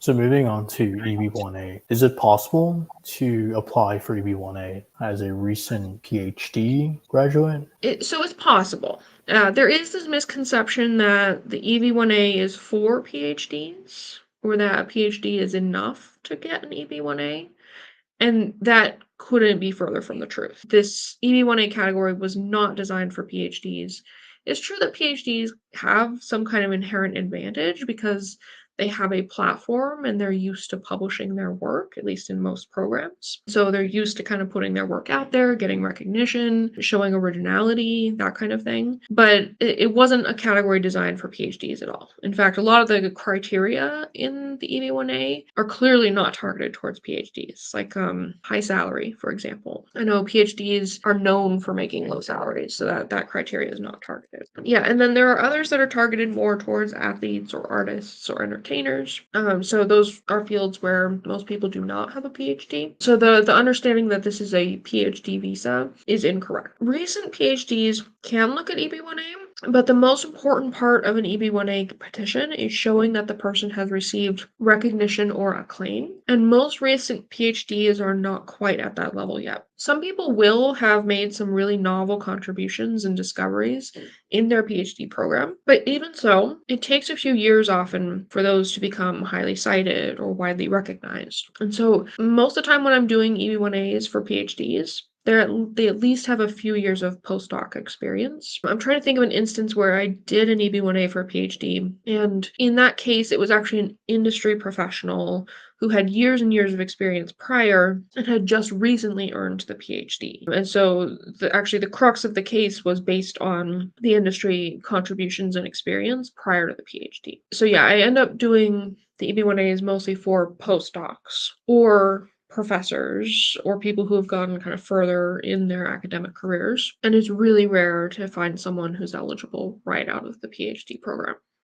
So moving on to EB-1A, is it possible to apply for EB-1A as a recent PhD graduate? So it's possible. There is this misconception that the EB-1A is for PhDs, or that a PhD is enough to get an EB-1A, and that couldn't be further from the truth. This EB-1A category was not designed for PhDs. It's true that PhDs have some kind of inherent advantage because they have a platform and they're used to publishing their work, at least in most programs. So they're used to kind of putting their work out there, getting recognition, showing originality, that kind of thing. But it wasn't a category designed for PhDs at all. In fact, a lot of the criteria in the EB-1A are clearly not targeted towards PhDs, like high salary, for example. I know PhDs are known for making low salaries, so that criteria is not targeted. Yeah, and then there are others that are targeted more towards athletes or artists or entertainers. So those are fields where most people do not have a PhD. So the understanding that this is a PhD visa is incorrect. Recent PhDs can look at EB-1A, but the most important part of an EB-1A petition is showing that the person has received recognition or acclaim, and most recent PhDs are not quite at that level yet. Some people will have made some really novel contributions and discoveries in their PhD program, but even so, it takes a few years often for those to become highly cited or widely recognized. And so most of the time when I'm doing EB-1As for PhDs, they at least have a few years of postdoc experience. I'm trying to think of an instance where I did an EB-1A for a PhD, and in that case, it was actually an industry professional who had years and years of experience prior and had just recently earned the PhD. And so actually the crux of the case was based on the industry contributions and experience prior to the PhD. So yeah, I end up doing the EB-1As mostly for postdocs or professors or people who have gone kind of further in their academic careers. And it's really rare to find someone who's eligible right out of the PhD program.